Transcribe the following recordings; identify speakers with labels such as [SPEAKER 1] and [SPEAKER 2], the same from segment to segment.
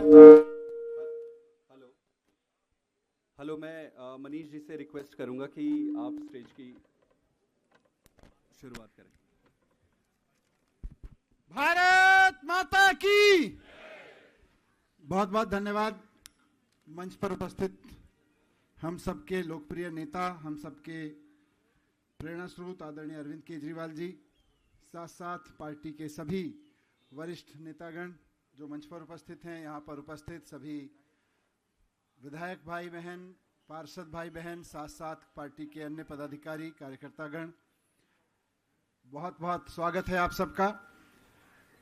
[SPEAKER 1] Hello, मैं मनीष जी से request करूंगा कि आप स्टेज की शुरुआत करें।
[SPEAKER 2] भारत माता की बहुत बहुत धन्यवाद। मंच पर उपस्थित हम सबके लोकप्रिय नेता, हम सबके प्रेरणा स्रोत आदरणीय अरविंद केजरीवाल जी, साथ साथ पार्टी के सभी वरिष्ठ नेतागण जो मंच पर उपस्थित हैं, यहाँ पर उपस्थित सभी विधायक भाई बहन, पार्षद भाई बहन, साथ साथ पार्टी के अन्य पदाधिकारी कार्यकर्तागण, बहुत बहुत स्वागत है आप सबका।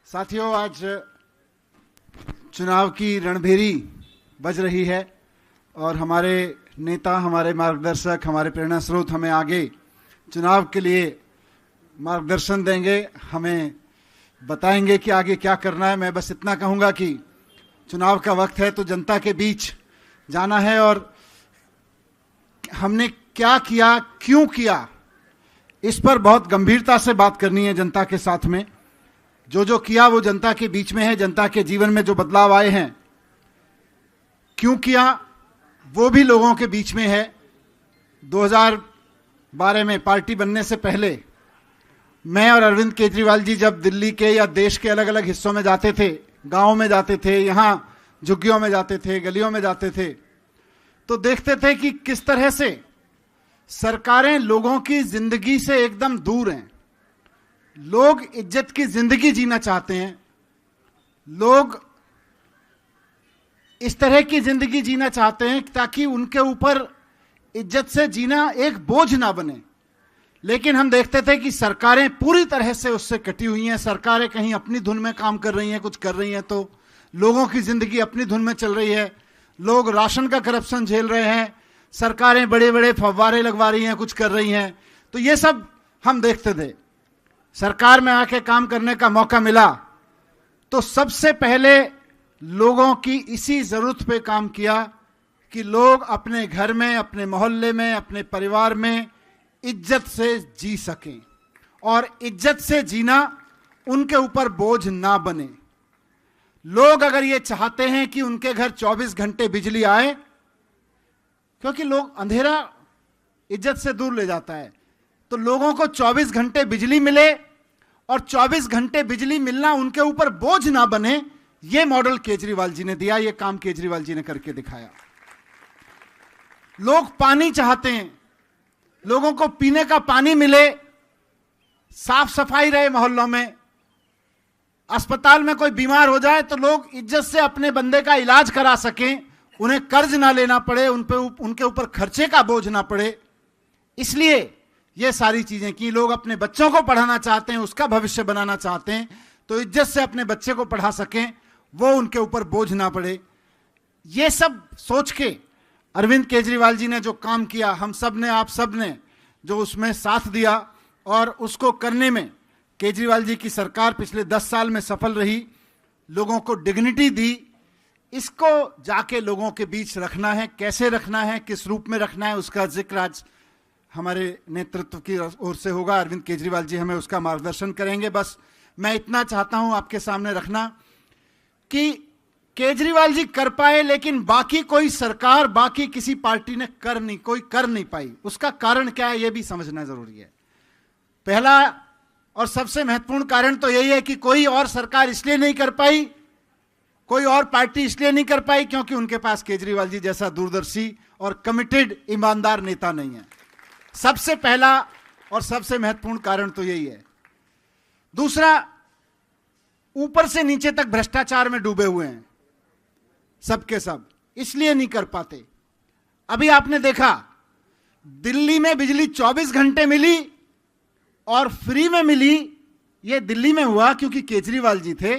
[SPEAKER 2] साथियों, आज चुनाव की रणभेरी बज रही है और हमारे नेता, हमारे मार्गदर्शक, हमारे प्रेरणा स्रोत हमें आगे चुनाव के लिए मार्गदर्शन देंगे, हमें बताएंगे कि आगे क्या करना है। मैं बस इतना कहूँगा कि चुनाव का वक्त है तो जनता के बीच जाना है और हमने क्या किया, क्यों किया, इस पर बहुत गंभीरता से बात करनी है जनता के साथ में। जो किया वो जनता के बीच में है, जनता के जीवन में जो बदलाव आए हैं, क्यों किया वो भी लोगों के बीच में है। 2012 में पार्टी बनने से पहले मैं और अरविंद केजरीवाल जी जब दिल्ली के या देश के अलग अलग हिस्सों में जाते थे, गांव में जाते थे, यहाँ झुग्गियों में जाते थे, गलियों में जाते थे, तो देखते थे कि किस तरह से सरकारें लोगों की जिंदगी से एकदम दूर हैं। लोग इज्जत की जिंदगी जीना चाहते हैं, लोग इस तरह की जिंदगी जीना चाहते हैं ताकि उनके ऊपर इज्जत से जीना एक बोझ ना बने। लेकिन हम देखते थे कि सरकारें पूरी तरह से उससे कटी हुई हैं। सरकारें कहीं अपनी धुन में काम कर रही हैं, कुछ कर रही हैं, तो लोगों की जिंदगी अपनी धुन में चल रही है। लोग राशन का करप्शन झेल रहे हैं, सरकारें बड़े बड़े फव्वारे लगवा रही हैं, कुछ कर रही हैं। तो ये सब हम देखते थे। सरकार में आके काम करने का मौका मिला तो सबसे पहले लोगों की इसी जरूरत पे काम किया कि लोग अपने घर में, अपने मोहल्ले में, अपने परिवार में इज्जत से जी सकें और इज्जत से जीना उनके ऊपर बोझ ना बने। लोग अगर ये चाहते हैं कि उनके घर 24 घंटे बिजली आए, क्योंकि लोग अंधेरा इज्जत से दूर ले जाता है, तो लोगों को 24 घंटे बिजली मिले और 24 घंटे बिजली मिलना उनके ऊपर बोझ ना बने, ये मॉडल केजरीवाल जी ने दिया, ये काम केजरीवाल जी ने करके दिखाया। लोग पानी चाहते हैं, लोगों को पीने का पानी मिले, साफ सफाई रहे मोहल्लों में, अस्पताल में कोई बीमार हो जाए तो लोग इज्जत से अपने बंदे का इलाज करा सकें, उन्हें कर्ज ना लेना पड़े, उनके ऊपर खर्चे का बोझ ना पड़े। इसलिए ये सारी चीजें की। लोग अपने बच्चों को पढ़ाना चाहते हैं, उसका भविष्य बनाना चाहते हैं, तो इज्जत से अपने बच्चे को पढ़ा सकें, वो उनके ऊपर बोझ ना पड़े। ये सब सोच के अरविंद केजरीवाल जी ने जो काम किया, हम सब ने, आप सब ने जो उसमें साथ दिया और उसको करने में केजरीवाल जी की सरकार पिछले 10 साल में सफल रही, लोगों को डिग्निटी दी। इसको जाके लोगों के बीच रखना है, कैसे रखना है, किस रूप में रखना है, उसका जिक्र आज हमारे नेतृत्व की ओर से होगा। अरविंद केजरीवाल जी हमें उसका मार्गदर्शन करेंगे। बस मैं इतना चाहता हूं आपके सामने रखना कि केजरीवाल जी कर पाए, लेकिन बाकी कोई सरकार, बाकी किसी पार्टी ने कर नहीं पाई। उसका कारण क्या है, यह भी समझना जरूरी है। पहला और सबसे महत्वपूर्ण कारण तो यही है कि कोई और सरकार इसलिए नहीं कर पाई, कोई और पार्टी इसलिए नहीं कर पाई क्योंकि उनके पास केजरीवाल जी जैसा दूरदर्शी और कमिटेड ईमानदार नेता नहीं है। सबसे पहला और सबसे महत्वपूर्ण कारण तो यही है। दूसरा, ऊपर से नीचे तक भ्रष्टाचार में डूबे हुए हैं सबके सब, इसलिए नहीं कर पाते। अभी आपने देखा दिल्ली में बिजली 24 घंटे मिली और फ्री में मिली। ये दिल्ली में हुआ क्योंकि केजरीवाल जी थे,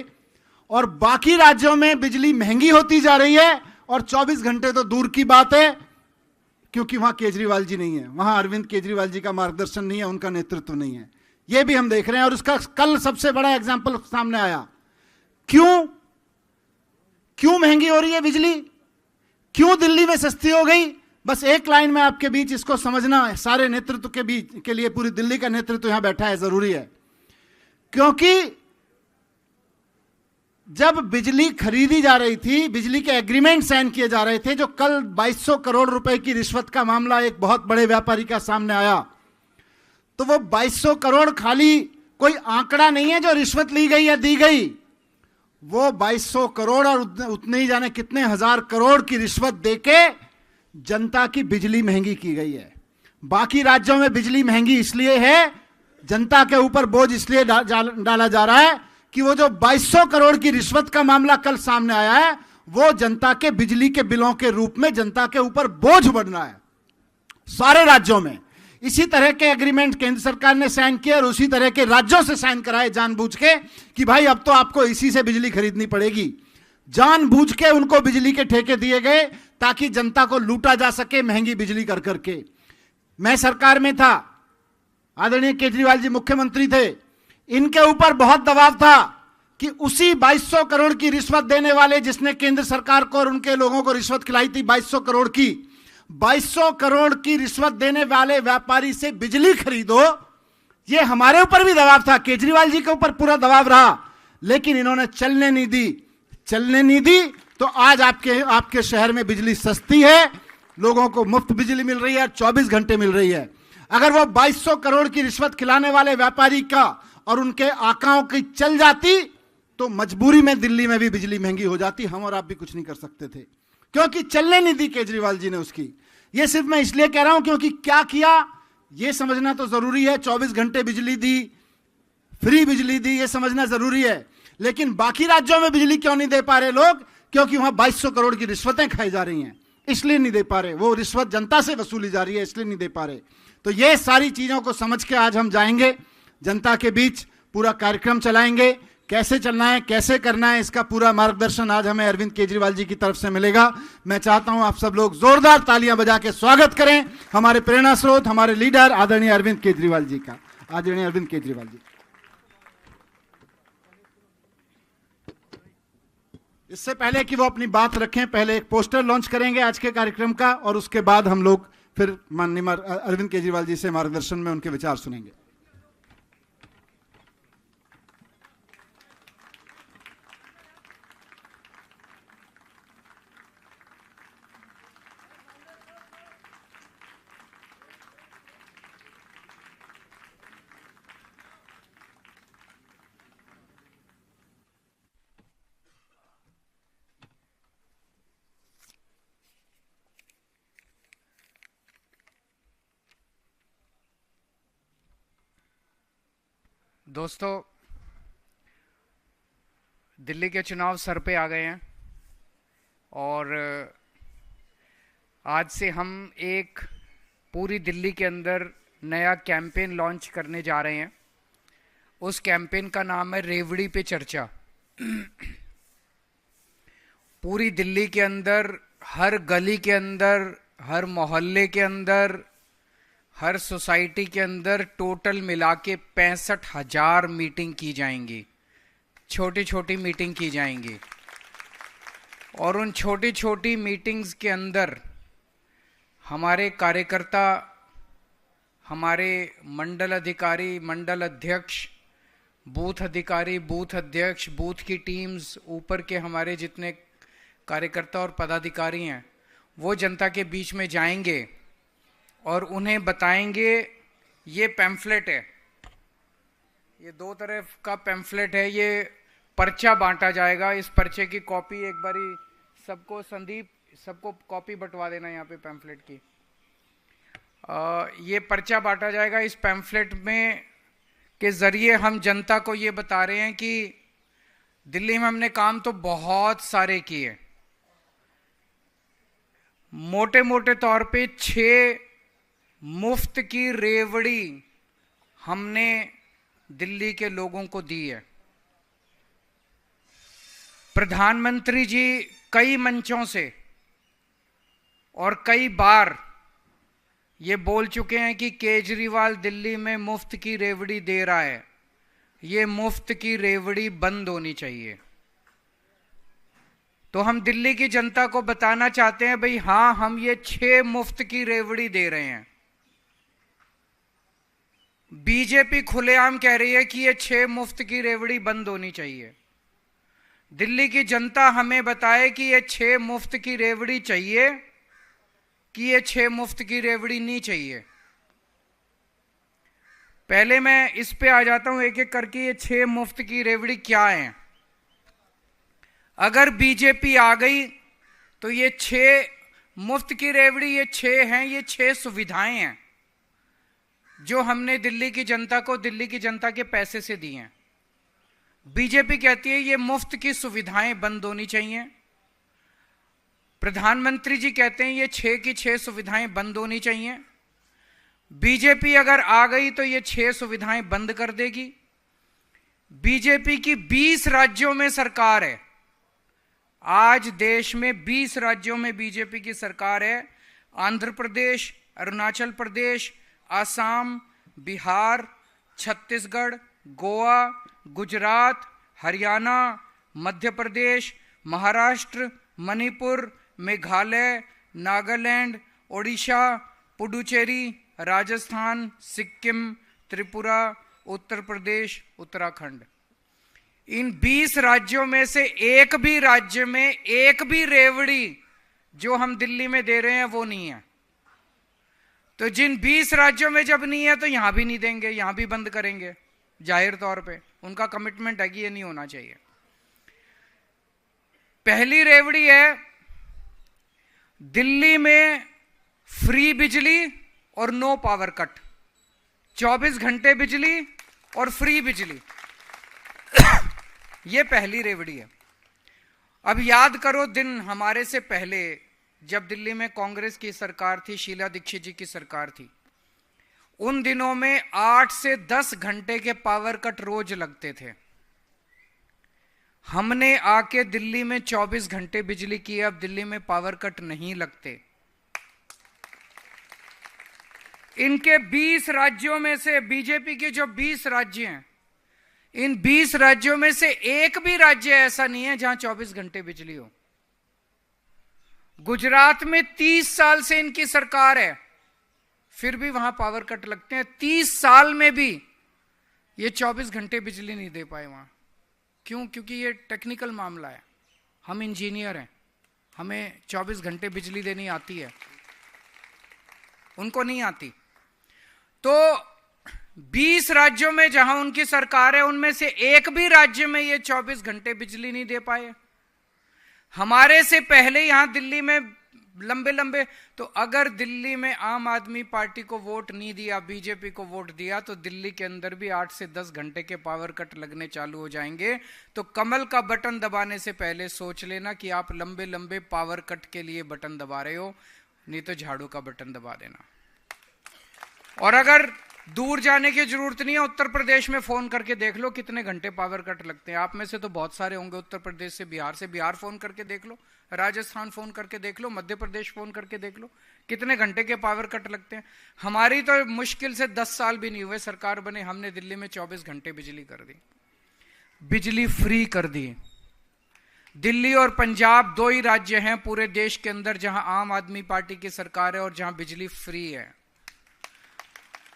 [SPEAKER 2] और बाकी राज्यों में बिजली महंगी होती जा रही है और 24 घंटे तो दूर की बात है क्योंकि वहां केजरीवाल जी नहीं है, वहां अरविंद केजरीवाल जी का मार्गदर्शन नहीं है, उनका नेतृत्व नहीं है। यह भी हम देख रहे हैं और उसका कल सबसे बड़ा एग्जाम्पल सामने आया। क्यों महंगी हो रही है बिजली, क्यों दिल्ली में सस्ती हो गई? बस एक लाइन में आपके बीच इसको समझना है, सारे नेतृत्व के बीच के लिए, पूरी दिल्ली का नेतृत्व यहां बैठा है, जरूरी है। क्योंकि जब बिजली खरीदी जा रही थी, बिजली के एग्रीमेंट साइन किए जा रहे थे, जो कल 2200 करोड़ रुपए की रिश्वत का मामला एक बहुत बड़े व्यापारी का सामने आया, तो वो 2200 करोड़ खाली कोई आंकड़ा नहीं है जो रिश्वत ली गई या दी गई। वो 2200 करोड़ और उतने ही जाने कितने हजार करोड़ की रिश्वत देके जनता की बिजली महंगी की गई है। बाकी राज्यों में बिजली महंगी इसलिए है, जनता के ऊपर बोझ इसलिए डाला जा रहा है कि वो जो 2200 करोड़ की रिश्वत का मामला कल सामने आया है, वो जनता के बिजली के बिलों के रूप में जनता के ऊपर बोझ बढ़ना है सारे राज्यों में। इसी तरह के एग्रीमेंट केंद्र सरकार ने साइन किए और उसी तरह के राज्यों से साइन कराए जानबूझ के कि भाई अब तो आपको इसी से बिजली खरीदनी पड़ेगी। जानबूझ के उनको बिजली के ठेके दिए गए ताकि जनता को लूटा जा सके महंगी बिजली कर करके। मैं सरकार में था, आदरणीय केजरीवाल जी मुख्यमंत्री थे, इनके ऊपर बहुत दबाव था कि उसी 2200 करोड़ की रिश्वत देने वाले, जिसने केंद्र सरकार को और उनके लोगों को रिश्वत खिलाई थी 2200 करोड़ की, 2200 करोड़ की रिश्वत देने वाले व्यापारी से बिजली खरीदो। ये हमारे ऊपर भी दबाव था, केजरीवाल जी के ऊपर पूरा दबाव रहा, लेकिन इन्होंने चलने नहीं दी। तो आज आपके शहर में बिजली सस्ती है, लोगों को मुफ्त बिजली मिल रही है, 24 घंटे मिल रही है। अगर वो 2200 करोड़ की रिश्वत खिलाने वाले व्यापारी का और उनके आकाओं की चल जाती तो मजबूरी में दिल्ली में भी बिजली महंगी हो जाती, हम और आप भी कुछ नहीं कर सकते थे, क्योंकि चलने नहीं दी केजरीवाल जी ने उसकी। ये सिर्फ मैं इसलिए कह रहा हूं क्योंकि क्या किया ये समझना तो जरूरी है। 24 घंटे बिजली दी, फ्री बिजली दी, ये समझना जरूरी है, लेकिन बाकी राज्यों में बिजली क्यों नहीं दे पा रहे लोग? क्योंकि वहां 2200 करोड़ की रिश्वतें खाई जा रही हैं, इसलिए नहीं दे पा रहे। वो रिश्वत जनता से वसूली जा रही है, इसलिए नहीं दे पा रहे। तो ये सारी चीजों को समझ के आज हम जाएंगे जनता के बीच, पूरा कार्यक्रम चलाएंगे। कैसे चलना है, कैसे करना है, इसका पूरा मार्गदर्शन आज हमें अरविंद केजरीवाल जी की तरफ से मिलेगा। मैं चाहता हूं आप सब लोग जोरदार तालियां बजा के स्वागत करें हमारे प्रेरणा स्रोत, हमारे लीडर आदरणीय अरविंद केजरीवाल जी का। आदरणीय अरविंद केजरीवाल जी। इससे पहले कि वो अपनी बात रखें, पहले एक पोस्टर लॉन्च करेंगे आज के कार्यक्रम का, और उसके बाद हम लोग फिर माननीय अरविंद केजरीवाल जी से मार्गदर्शन में उनके विचार सुनेंगे।
[SPEAKER 3] दोस्तों, दिल्ली के चुनाव सर पे आ गए हैं और आज से हम एक पूरी दिल्ली के अंदर नया कैंपेन लॉन्च करने जा रहे हैं। उस कैंपेन का नाम है रेवड़ी पे चर्चा। पूरी दिल्ली के अंदर, हर गली के अंदर, हर मोहल्ले के अंदर, हर सोसाइटी के अंदर टोटल मिला के 65,000 मीटिंग की जाएंगी, छोटी छोटी मीटिंग की जाएंगी। और उन छोटी छोटी मीटिंग्स के अंदर हमारे कार्यकर्ता, हमारे मंडल अधिकारी, मंडल अध्यक्ष, बूथ अधिकारी, बूथ अध्यक्ष, बूथ की टीम्स, ऊपर के हमारे जितने कार्यकर्ता और पदाधिकारी हैं, वो जनता के बीच में जाएंगे और उन्हें बताएंगे। ये पैम्फलेट है, ये 2 तरफ का पैम्फलेट है, ये पर्चा बांटा जाएगा। इस पर्चे की कॉपी एक बारी सबको, संदीप सबको कॉपी बंटवा देना यहाँ पे पैम्फलेट की। ये पर्चा बांटा जाएगा। इस पैम्फलेट में के जरिए हम जनता को ये बता रहे हैं कि दिल्ली में हमने काम तो बहुत सारे किए। मोटे मोटे तौर पे 6 मुफ्त की रेवड़ी हमने दिल्ली के लोगों को दी है। प्रधानमंत्री जी कई मंचों से और कई बार ये बोल चुके हैं कि केजरीवाल दिल्ली में मुफ्त की रेवड़ी दे रहा है। ये मुफ्त की रेवड़ी बंद होनी चाहिए। तो हम दिल्ली की जनता को बताना चाहते हैं, भाई हाँ, हम ये 6 मुफ्त की रेवड़ी दे रहे हैं। बीजेपी खुलेआम कह रही है कि ये 6 मुफ्त की रेवड़ी बंद होनी चाहिए। दिल्ली की जनता हमें बताए कि ये 6 मुफ्त की रेवड़ी चाहिए कि ये 6 मुफ्त की रेवड़ी नहीं चाहिए। पहले मैं इस पे आ जाता हूं एक एक करके, ये 6 मुफ्त की रेवड़ी क्या है। अगर बीजेपी आ गई तो ये 6 मुफ्त की रेवड़ी, ये 6 हैं, ये 6 सुविधाएं हैं जो हमने दिल्ली की जनता को, दिल्ली की जनता के पैसे से दी हैं। बीजेपी कहती है ये मुफ्त की सुविधाएं बंद होनी चाहिए। प्रधानमंत्री जी कहते हैं ये 6 की 6 सुविधाएं बंद होनी चाहिए। बीजेपी अगर आ गई तो ये 6 सुविधाएं बंद कर देगी। बीजेपी की 20 राज्यों में सरकार है। आज देश में 20 राज्यों में बीजेपी की सरकार है। आंध्र प्रदेश, अरुणाचल प्रदेश, असम, बिहार, छत्तीसगढ़, गोवा, गुजरात, हरियाणा, मध्य प्रदेश, महाराष्ट्र, मणिपुर, मेघालय, नागालैंड, ओडिशा, पुडुचेरी, राजस्थान, सिक्किम, त्रिपुरा, उत्तर प्रदेश, उत्तराखंड। इन 20 राज्यों में से एक भी राज्य में एक भी रेवड़ी जो हम दिल्ली में दे रहे हैं वो नहीं है। तो जिन 20 राज्यों में जब नहीं है तो यहां भी नहीं देंगे, यहां भी बंद करेंगे। जाहिर तौर पे उनका कमिटमेंट है कि ये नहीं होना चाहिए। पहली रेवड़ी है दिल्ली में फ्री बिजली और नो पावर कट, 24 घंटे बिजली और फ्री बिजली। ये पहली रेवड़ी है। अब याद करो दिन हमारे से पहले जब दिल्ली में कांग्रेस की सरकार थी, शीला दीक्षित जी की सरकार थी, उन दिनों में 8 से 10 घंटे के पावर कट रोज लगते थे। हमने आके दिल्ली में 24 घंटे बिजली की। अब दिल्ली में पावर कट नहीं लगते। इनके 20 राज्यों में से, बीजेपी के जो 20 राज्य हैं, इन 20 राज्यों में से एक भी राज्य ऐसा नहीं है जहां 24 घंटे बिजली हो। गुजरात में 30 साल से इनकी सरकार है, फिर भी वहां पावर कट लगते हैं। 30 साल में भी ये 24 घंटे बिजली नहीं दे पाए वहां। क्यों? क्योंकि ये टेक्निकल मामला है। हम इंजीनियर हैं, हमें 24 घंटे बिजली देनी आती है, उनको नहीं आती। तो 20 राज्यों में जहां उनकी सरकार है उनमें से एक भी राज्य में ये 24 घंटे बिजली नहीं दे पाए। हमारे से पहले यहां दिल्ली में लंबे लंबे, तो अगर दिल्ली में आम आदमी पार्टी को वोट नहीं दिया, बीजेपी को वोट दिया, तो दिल्ली के अंदर भी 8 से 10 घंटे के पावर कट लगने चालू हो जाएंगे। तो कमल का बटन दबाने से पहले सोच लेना कि आप लंबे लंबे पावर कट के लिए बटन दबा रहे हो, नहीं तो झाड़ू का बटन दबा देना। और अगर दूर जाने की जरूरत नहीं है, उत्तर प्रदेश में फोन करके देख लो कितने घंटे पावर कट लगते हैं। आप में से तो बहुत सारे होंगे उत्तर प्रदेश से, बिहार फोन करके देख लो, राजस्थान फोन करके देख लो, मध्य प्रदेश फोन करके देख लो कितने घंटे के पावर कट लगते हैं। हमारी तो मुश्किल से 10 साल भी नहीं हुए सरकार बने, हमने दिल्ली में 24 घंटे बिजली कर दी, बिजली फ्री कर दी। दिल्ली और पंजाब 2 ही राज्य हैं पूरे देश के अंदर जहां आम आदमी पार्टी की सरकार है और जहां बिजली फ्री है।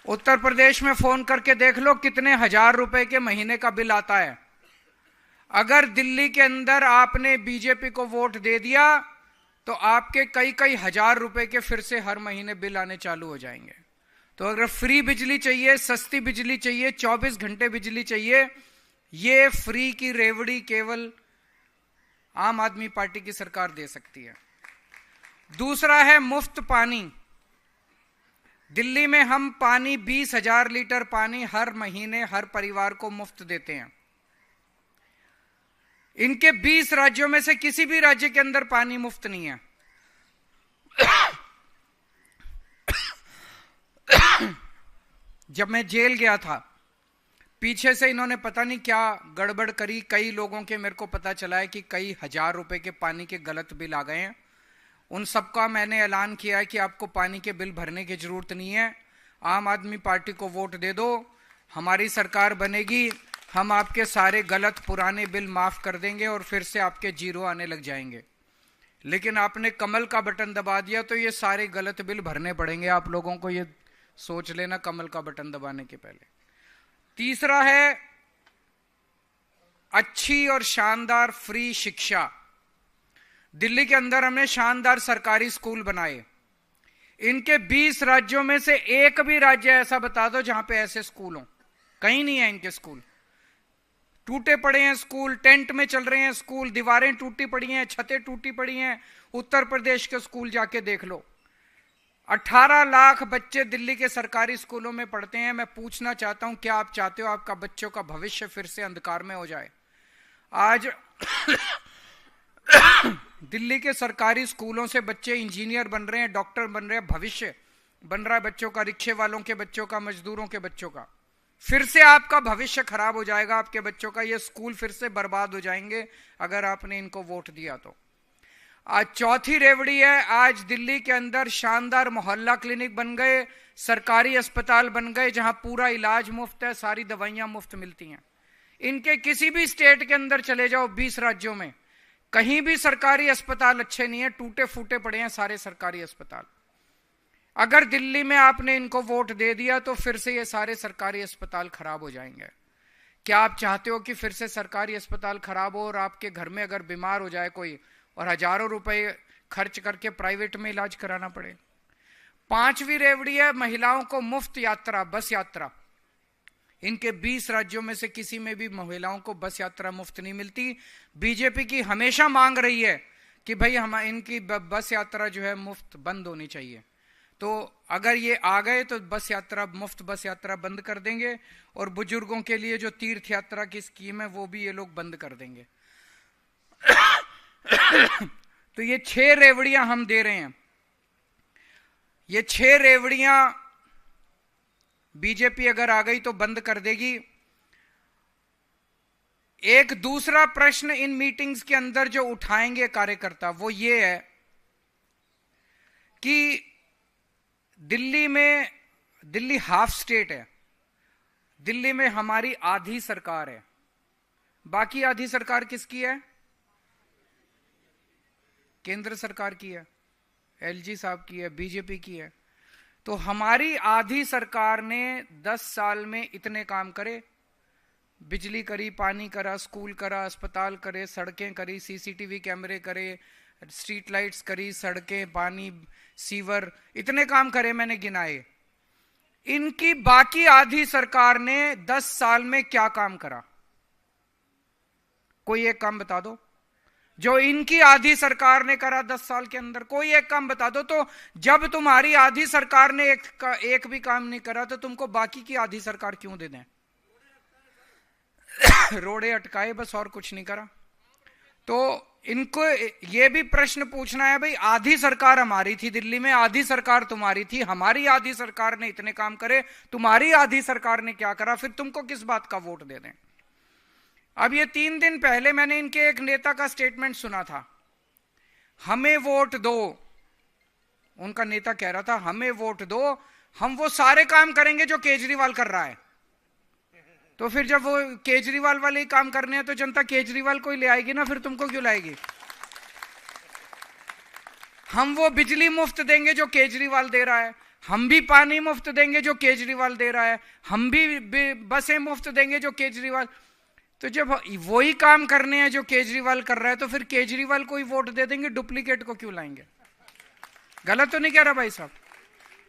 [SPEAKER 3] उत्तर प्रदेश में फोन करके देख लो कितने हजार रुपए के महीने का बिल आता है। अगर दिल्ली के अंदर आपने बीजेपी को वोट दे दिया तो आपके कई कई हजार रुपए के फिर से हर महीने बिल आने चालू हो जाएंगे। तो अगर फ्री बिजली चाहिए, सस्ती बिजली चाहिए, 24 घंटे बिजली चाहिए, ये फ्री की रेवड़ी केवल आम आदमी पार्टी की सरकार दे सकती है। दूसरा है मुफ्त पानी। दिल्ली में हम पानी 20,000 लीटर पानी हर महीने हर परिवार को मुफ्त देते हैं। इनके 20 राज्यों में से किसी भी राज्य के अंदर पानी मुफ्त नहीं है। जब मैं जेल गया था, पीछे से इन्होंने पता नहीं क्या गड़बड़ करी, कई लोगों के मेरे को पता चला है कि कई हजार रुपए के पानी के गलत बिल आ गए हैं। उन सबका मैंने ऐलान किया है कि आपको पानी के बिल भरने की जरूरत नहीं है, आम आदमी पार्टी को वोट दे दो, हमारी सरकार बनेगी, हम आपके सारे गलत पुराने बिल माफ कर देंगे और फिर से आपके जीरो आने लग जाएंगे। लेकिन आपने कमल का बटन दबा दिया तो ये सारे गलत बिल भरने पड़ेंगे आप लोगों को, ये सोच लेना कमल का बटन दबाने के पहले। तीसरा है अच्छी और शानदार फ्री शिक्षा। दिल्ली के अंदर हमने शानदार सरकारी स्कूल बनाए। इनके 20 राज्यों में से एक भी राज्य ऐसा बता दो जहां पे ऐसे स्कूल हों। कहीं नहीं है इनके स्कूल। टूटे पड़े हैं स्कूल, टेंट में चल रहे हैं स्कूल, दीवारें टूटी पड़ी हैं, छतें टूटी पड़ी हैं। उत्तर प्रदेश के स्कूल जाके देख लो। 18 लाख बच्चे दिल्ली के सरकारी स्कूलों में पढ़ते हैं। मैं पूछना चाहता हूं, क्या आप चाहते हो आपका बच्चों का भविष्य फिर से अंधकार में हो जाए? आज दिल्ली के सरकारी स्कूलों से बच्चे इंजीनियर बन रहे हैं, डॉक्टर बन रहे हैं, भविष्य बन रहा है बच्चों का, रिक्शे वालों के बच्चों का, मजदूरों के बच्चों का। फिर से आपका भविष्य खराब हो जाएगा, आपके बच्चों का। ये स्कूल फिर से बर्बाद हो जाएंगे अगर आपने इनको वोट दिया तो। आज चौथी रेवड़ी है। आज दिल्ली के अंदर शानदार मोहल्ला क्लिनिक बन गए, सरकारी अस्पताल बन गए जहां पूरा इलाज मुफ्त है, सारी दवाइयां मुफ्त मिलती हैं। इनके किसी भी स्टेट के अंदर चले जाओ, 20 राज्यों में, कहीं भी सरकारी अस्पताल अच्छे नहीं है, टूटे फूटे पड़े हैं सारे सरकारी अस्पताल। अगर दिल्ली में आपने इनको वोट दे दिया तो फिर से ये सारे सरकारी अस्पताल खराब हो जाएंगे। क्या आप चाहते हो कि फिर से सरकारी अस्पताल खराब हो और आपके घर में अगर बीमार हो जाए कोई और हजारों रुपए खर्च करके प्राइवेट में इलाज कराना पड़े? 5वीं रेवड़ी है महिलाओं को मुफ्त यात्रा, बस यात्रा। इनके 20 राज्यों में से किसी में भी महिलाओं को बस यात्रा मुफ्त नहीं मिलती। बीजेपी की हमेशा मांग रही है कि भाई हम इनकी बस यात्रा जो है मुफ्त बंद होनी चाहिए। तो अगर ये आ गए तो बस यात्रा, मुफ्त बस यात्रा बंद कर देंगे और बुजुर्गों के लिए जो तीर्थ यात्रा की स्कीम है वो भी ये लोग बंद कर देंगे। तो ये 6 रेवड़ियां हम दे रहे हैं। ये 6 रेवड़ियां बीजेपी अगर आ गई तो बंद कर देगी। एक दूसरा प्रश्न इन मीटिंग्स के अंदर जो उठाएंगे कार्यकर्ता वो ये है कि दिल्ली हाफ स्टेट है। दिल्ली में हमारी आधी सरकार है, बाकी आधी सरकार किसकी है? केंद्र सरकार की है, एलजी साहब की है, बीजेपी की है। तो हमारी आधी सरकार ने 10 साल में इतने काम करे, बिजली करी, पानी करा, स्कूल करा, अस्पताल करे, सड़कें करी, सीसीटीवी कैमरे करे, स्ट्रीट लाइट्स करी, सड़कें, पानी, सीवर, इतने काम करे, मैंने गिनाए। इनकी बाकी आधी सरकार ने 10 साल में क्या काम करा? कोई एक काम बता दो जो इनकी आधी सरकार ने करा 10 साल के अंदर। कोई एक काम बता दो। तो जब तुम्हारी आधी सरकार ने एक भी काम नहीं करा तो तुमको बाकी की आधी सरकार क्यों दे दें? रोड़े अटकाए बस, और कुछ नहीं करा। तो इनको ये भी प्रश्न पूछना है, भाई आधी सरकार हमारी थी दिल्ली में, आधी सरकार तुम्हारी थी, हमारी आधी सरकार ने इतने काम करे, तुम्हारी आधी सरकार ने क्या करा? फिर तुमको किस बात का वोट दे दें? अब ये 3 दिन पहले मैंने इनके एक नेता का स्टेटमेंट सुना था, हमें वोट दो। उनका नेता कह रहा था हमें वोट दो, हम वो सारे काम करेंगे जो केजरीवाल कर रहा है। तो फिर जब वो केजरीवाल वाले ही काम करने हैं तो जनता केजरीवाल को ही ले आएगी ना, फिर तुमको क्यों लाएगी? हम वो बिजली मुफ्त देंगे जो केजरीवाल दे रहा है, हम भी पानी मुफ्त देंगे जो केजरीवाल दे रहा है, हम भी बसें मुफ्त देंगे जो केजरीवाल। तो जब वही काम करने हैं जो केजरीवाल कर रहा है तो फिर केजरीवाल को ही वोट दे देंगे, डुप्लीकेट को क्यों लाएंगे? गलत तो नहीं कह रहा भाई साहब?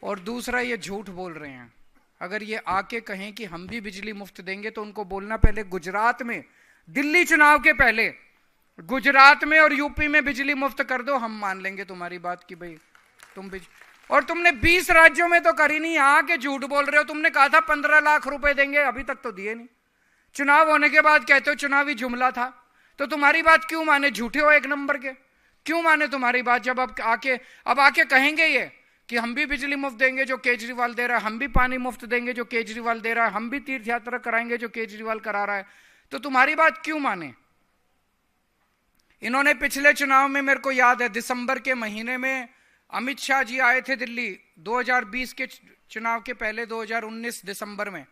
[SPEAKER 3] और दूसरा, ये झूठ बोल रहे हैं। अगर ये आके कहें कि हम भी बिजली मुफ्त देंगे तो उनको बोलना पहले गुजरात में, दिल्ली चुनाव के पहले गुजरात में और यूपी में बिजली मुफ्त कर दो, हम मान लेंगे तुम्हारी बात कि भाई तुम और तुमने 20 राज्यों में तो करी नहीं, यहाँ के झूठ बोल रहे हो। तुमने कहा था 15 लाख रुपए देंगे, अभी तक तो दिए नहीं। चुनाव होने के बाद कहते हो चुनावी जुमला था। तो तुम्हारी बात क्यों माने? झूठे हो एक नंबर के, क्यों माने तुम्हारी बात? जब अब आके कहेंगे ये कि हम भी बिजली मुफ्त देंगे जो केजरीवाल दे रहा है, हम भी पानी मुफ्त देंगे जो केजरीवाल दे रहा है, हम भी तीर्थ यात्रा कराएंगे जो केजरीवाल करा रहा है, तो तुम्हारी बात क्यों माने? इन्होंने पिछले चुनाव में, मेरे को याद है, दिसंबर के महीने में अमित शाह जी आए थे दिल्ली 2020 के चुनाव के पहले, 2019 दिसंबर में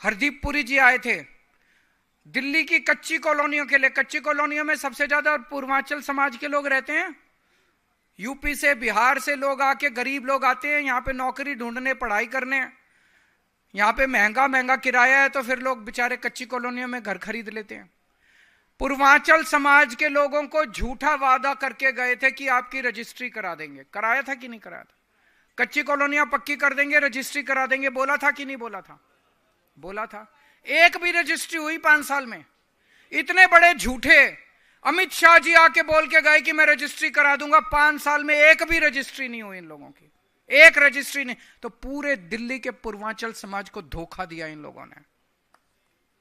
[SPEAKER 3] हरदीप पुरी जी आए थे दिल्ली की कच्ची कॉलोनियों के लिए। कच्ची कॉलोनियों में सबसे ज्यादा पूर्वांचल समाज के लोग रहते हैं, यूपी से, बिहार से लोग आके, गरीब लोग आते हैं यहाँ पे नौकरी ढूंढने, पढ़ाई करने। यहाँ पे महंगा महंगा किराया है तो फिर लोग बेचारे कच्ची कॉलोनियों में घर खरीद लेते हैं। पूर्वांचल समाज के लोगों को झूठा वादा करके गए थे कि आपकी रजिस्ट्री करा देंगे। कराया था कि नहीं कराया था? कच्ची कॉलोनियां पक्की कर देंगे, रजिस्ट्री करा देंगे, बोला था कि नहीं बोला था? बोला था। एक भी रजिस्ट्री हुई 5 साल में? इतने बड़े झूठे अमित शाह जी आके बोल के गए कि मैं रजिस्ट्री करा दूंगा, 5 साल में एक भी रजिस्ट्री नहीं हुई इन लोगों की, एक रजिस्ट्री नहीं। तो पूरे दिल्ली के पूर्वांचल समाज को धोखा दिया इन लोगों ने।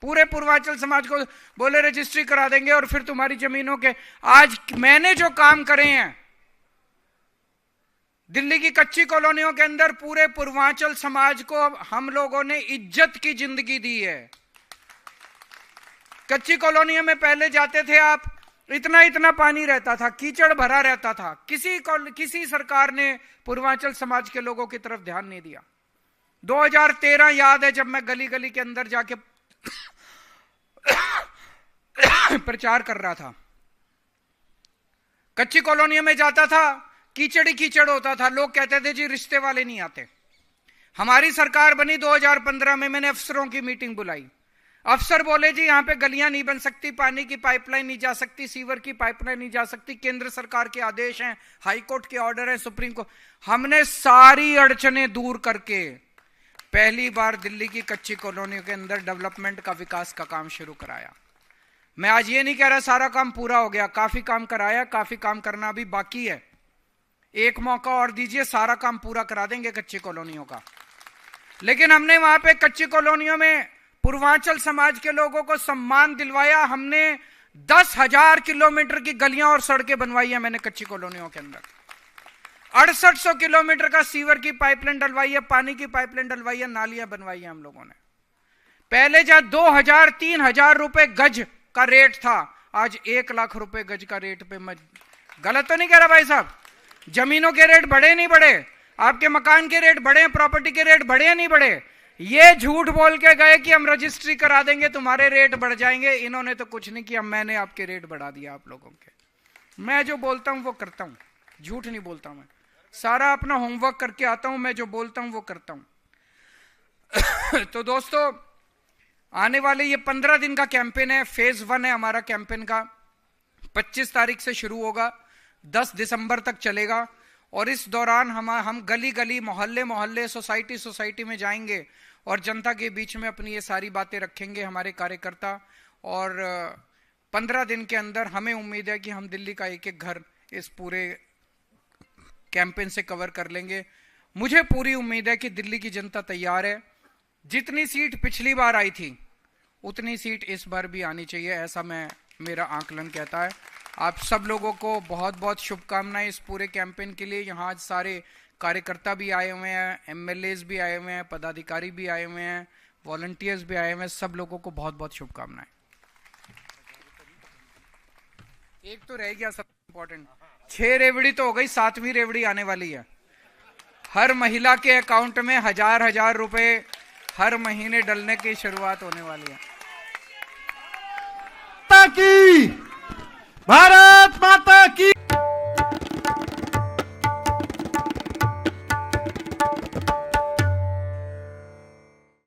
[SPEAKER 3] पूरे पूर्वांचल समाज को बोले रजिस्ट्री करा देंगे और फिर तुम्हारी जमीनों के। आज मैंने जो काम करे हैं दिल्ली की कच्ची कॉलोनियों के अंदर, पूरे पूर्वांचल समाज को हम लोगों ने इज्जत की जिंदगी दी है। कच्ची कॉलोनियों में पहले जाते थे आप, इतना इतना पानी रहता था, कीचड़ भरा रहता था, किसी सरकार ने पूर्वांचल समाज के लोगों की तरफ ध्यान नहीं दिया। 2013 याद है जब मैं गली गली के अंदर जाके प्रचार कर रहा था, कच्ची कॉलोनियों में जाता था, कीचड़ ही कीचड़ होता था। लोग कहते थे जी रिश्ते वाले नहीं आते। हमारी सरकार बनी 2015 में, मैंने अफसरों की मीटिंग बुलाई। अफसर बोले जी यहां पे गलियां नहीं बन सकती, पानी की पाइपलाइन नहीं जा सकती, सीवर की पाइपलाइन नहीं जा सकती, केंद्र सरकार के आदेश हैं, हाई कोर्ट के ऑर्डर है, सुप्रीम कोर्ट। हमने सारी अड़चने दूर करके पहली बार दिल्ली की कच्ची कॉलोनियों के अंदर डेवलपमेंट का, विकास का काम शुरू कराया। मैं आज ये नहीं कह रहा सारा काम पूरा हो गया, काफी काम कराया, काफी काम करना अभी बाकी है। एक मौका और दीजिए, सारा काम पूरा करा देंगे कच्ची कॉलोनियों का। लेकिन हमने वहां पे कच्ची कॉलोनियों में पूर्वांचल समाज के लोगों को सम्मान दिलवाया। हमने 10,000 किलोमीटर की गलियां और सड़कें बनवाई है मैंने कच्ची कॉलोनियों के अंदर। 6800 किलोमीटर का सीवर की पाइपलाइन डलवाई है, पानी की पाइपलाइन डलवाई है, नालियां बनवाई है हम लोगों ने। पहले जहां 2,000-3,000 रुपए गज का रेट था, आज 1 लाख रुपए गज का रेट पे। मैं गलत तो नहीं कह रहा भाई साहब? जमीनों के रेट बढ़े नहीं बढ़े? आपके मकान के रेट बढ़े, प्रॉपर्टी के रेट बढ़े नहीं बढ़े? ये झूठ बोल के गए कि हम रजिस्ट्री करा देंगे, तुम्हारे रेट बढ़ जाएंगे। इन्होंने तो कुछ नहीं किया, मैंने आपके रेट बढ़ा दिया आप लोगों के। मैं जो बोलता हूं वो करता हूं, झूठ नहीं बोलता मैं। सारा अपना होमवर्क करके आता हूं, मैं जो बोलता हूं वो करता हूं। तो दोस्तों, आने वाले ये 15 दिन का कैंपेन है, फेज 1 है हमारा कैंपेन का। 25 तारीख से शुरू होगा, 10 दिसंबर तक चलेगा। और इस दौरान हम गली गली, मोहल्ले मोहल्ले, सोसाइटी सोसाइटी में जाएंगे और जनता के बीच में अपनी ये सारी बातें रखेंगे हमारे कार्यकर्ता। और 15 दिन के अंदर हमें उम्मीद है कि हम दिल्ली का एक एक घर इस पूरे कैंपेन से कवर कर लेंगे। मुझे पूरी उम्मीद है कि दिल्ली की जनता तैयार है। जितनी सीट पिछली बार आई थी उतनी सीट इस बार भी आनी चाहिए, ऐसा मेरा आकलन कहता है। आप सब लोगों को बहुत बहुत शुभकामनाएं इस पूरे कैंपेन के लिए। यहाँ आज सारे कार्यकर्ता भी आए हुए हैं, एमएलएज भी आए हुए हैं, पदाधिकारी भी आए हुए हैं, वॉलंटियर्स भी आए हुए हैं। सब लोगों को बहुत बहुत शुभकामनाएं। एक तो रह गया सबसे इंपॉर्टेंट, 6 रेवड़ी तो हो गई, 7वीं रेवड़ी आने वाली है। हर महिला के अकाउंट में 1000-1000 रुपए हर महीने डलने की शुरुआत होने वाली है।
[SPEAKER 2] भारत माता की